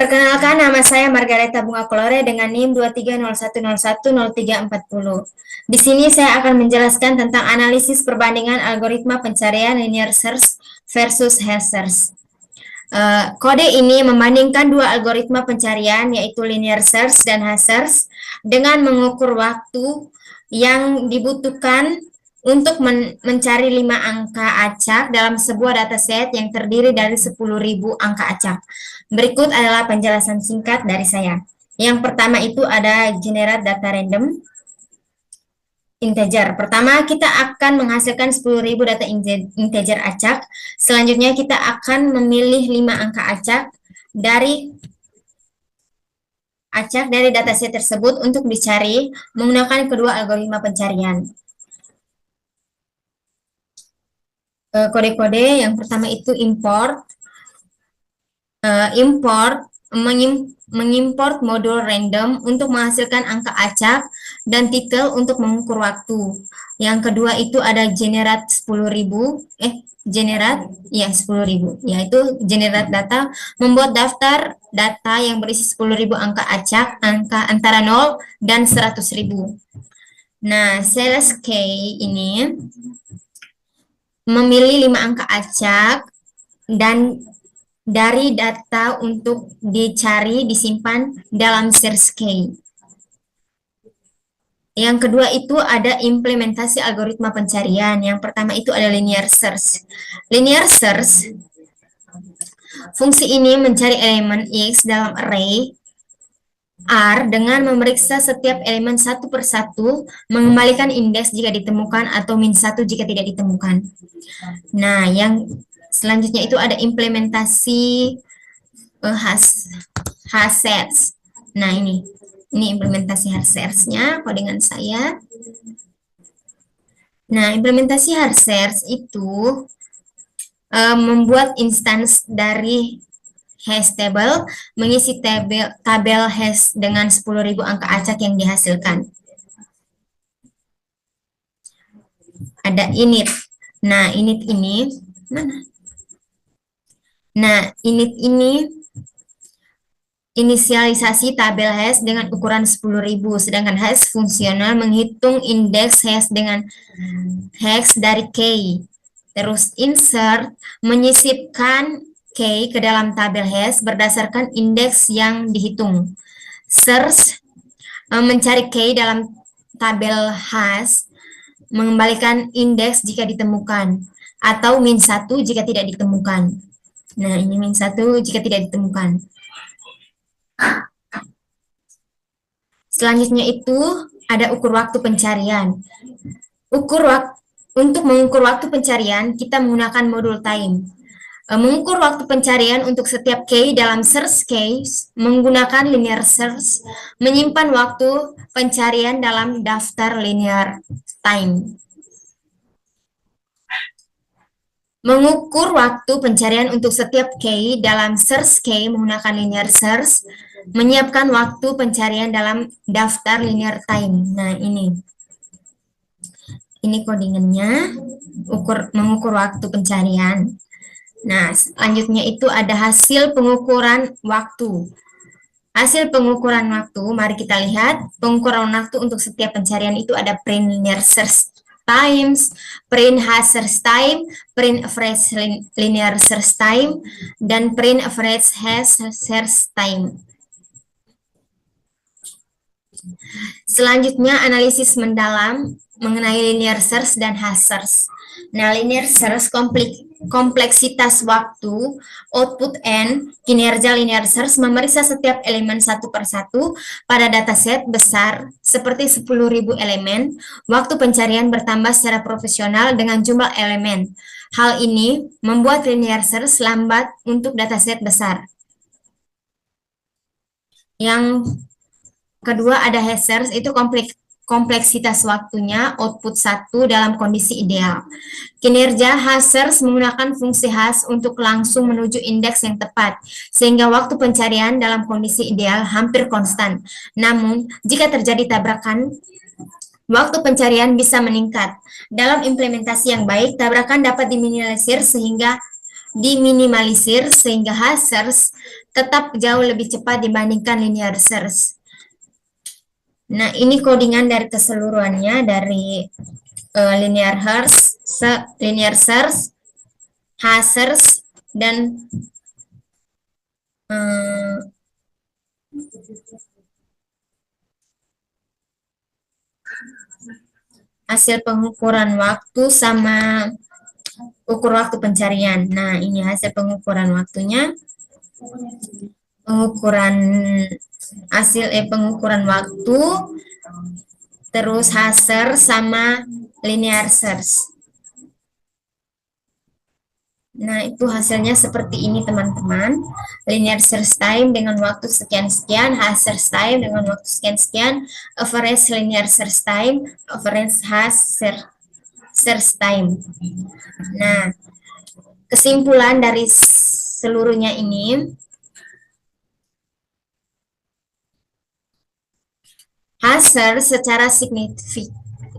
Perkenalkan, nama saya Margareta Bunga Kolore dengan NIM 23010100340. Di sini saya akan menjelaskan tentang analisis perbandingan algoritma pencarian linear search versus hash search. Kode ini membandingkan dua algoritma pencarian, yaitu linear search dan hash search, dengan mengukur waktu yang dibutuhkan untuk mencari 5 angka acak dalam sebuah dataset yang terdiri dari 10.000 angka acak. Berikut adalah penjelasan singkat dari saya. Yang pertama itu ada generate data random integer. Pertama, kita akan menghasilkan 10.000 data integer acak. Selanjutnya, kita akan memilih 5 angka acak dari dataset tersebut untuk dicari menggunakan kedua algoritma pencarian. Kode-kode yang pertama itu import. Mengimport modul random untuk menghasilkan angka acak dan title untuk mengukur waktu. Yang kedua itu ada generate 10.000, yaitu generate data, membuat daftar data yang berisi 10.000 angka acak, angka antara 0 dan 100.000. Nah, sales key ini memilih 5 angka acak dan dari data untuk dicari disimpan dalam search key. Yang kedua itu ada implementasi algoritma pencarian. Yang pertama itu ada linear search. Linear search, fungsi ini mencari elemen X dalam array R dengan memeriksa setiap elemen satu persatu, mengembalikan indeks jika ditemukan atau -1 jika tidak ditemukan. Nah, yang selanjutnya itu ada implementasi hash search. Nah, ini implementasi hash search-nya dengan saya. Nah, implementasi hash search itu membuat instance dari hash table, mengisi tabel hash dengan 10.000 angka acak yang dihasilkan. Ada init. Nah, init ini mana? Nah, init ini inisialisasi tabel hash dengan ukuran 10.000, sedangkan hash fungsional menghitung indeks hash dengan hash dari key. Terus insert menyisipkan key ke dalam tabel hash berdasarkan indeks yang dihitung. Search mencari key dalam tabel hash, mengembalikan indeks jika ditemukan, atau -1 jika tidak ditemukan. Nah, ini -1 jika tidak ditemukan. Selanjutnya itu ada ukur waktu pencarian. Untuk mengukur waktu pencarian, kita menggunakan modul time. Mengukur waktu pencarian untuk setiap key dalam search case menggunakan linear search, menyimpan waktu pencarian dalam daftar linear time. Mengukur waktu pencarian untuk setiap key dalam search key menggunakan linear search, menyiapkan waktu pencarian dalam daftar linear time. Nah, ini codingannya, mengukur waktu pencarian. Nah, selanjutnya itu ada hasil pengukuran waktu. Hasil pengukuran waktu, mari kita lihat. Pengukuran waktu untuk setiap pencarian itu ada print linear search times, print hash search time, print average linear search time, dan print average hash search time. Selanjutnya, analisis mendalam mengenai linear search dan hash search. Nah, linear search kompleksitas waktu, output N, kinerja linear search memeriksa setiap elemen satu persatu pada dataset besar seperti 10.000 elemen. Waktu pencarian bertambah secara proporsional dengan jumlah elemen. Hal ini membuat linear search lambat untuk dataset besar. Yang kedua ada hash search, itu kompleksitas waktunya output 1 dalam kondisi ideal. Kinerja hash search menggunakan fungsi hash untuk langsung menuju indeks yang tepat, sehingga waktu pencarian dalam kondisi ideal hampir konstan. Namun, jika terjadi tabrakan, waktu pencarian bisa meningkat. Dalam implementasi yang baik, tabrakan dapat diminimalisir sehingga diminimalisir sehingga Hash search tetap jauh lebih cepat dibandingkan linear search. Nah, ini codingan dari keseluruhannya dari linear search, Hash search, dan hasil pengukuran waktu sama ukur waktu pencarian. Nah, ini hasil pengukuran waktunya. Pengukuran waktu, terus Hash sama linear search. Nah, itu hasilnya seperti ini, teman-teman. Linear search time dengan waktu sekian-sekian, Hash search time dengan waktu sekian-sekian, average linear search time, average Hash search time. Nah, kesimpulan dari seluruhnya ini, Hash search secara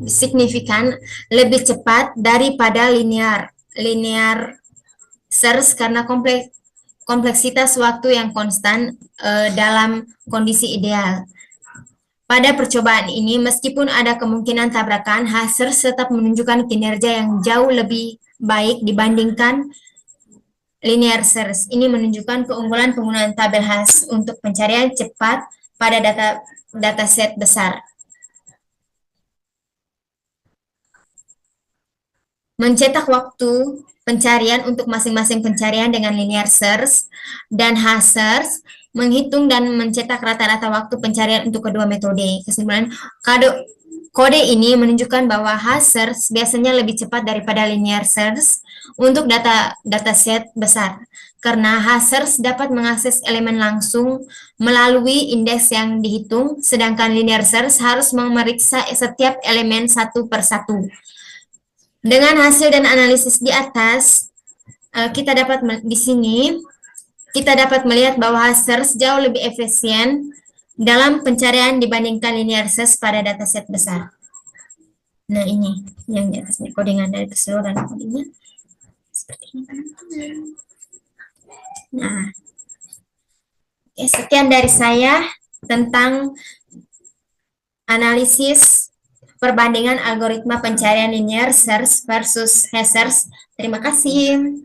signifikan lebih cepat daripada linear search karena kompleksitas waktu yang konstan dalam kondisi ideal. Pada percobaan ini, meskipun ada kemungkinan tabrakan, Hash search tetap menunjukkan kinerja yang jauh lebih baik dibandingkan linear search. Ini menunjukkan keunggulan penggunaan tabel Hash untuk pencarian cepat pada dataset besar. Mencetak waktu pencarian untuk masing-masing pencarian dengan linear search dan Hash search, menghitung dan mencetak rata-rata waktu pencarian untuk kedua metode. Kesimpulan, kode ini menunjukkan bahwa Hash search biasanya lebih cepat daripada linear search untuk dataset besar, karena Hash search dapat mengakses elemen langsung melalui indeks yang dihitung, sedangkan linear search harus memeriksa setiap elemen satu per satu. Dengan hasil dan analisis di atas, kita dapat melihat bahwa Hash search jauh lebih efisien dalam pencarian dibandingkan linear search pada dataset besar. Nah, ini yang di atasnya codingan dari keseluruhan codingnya seperti ini. Nah, sekian dari saya tentang analisis perbandingan algoritma pencarian linear search versus Hash search. Terima kasih.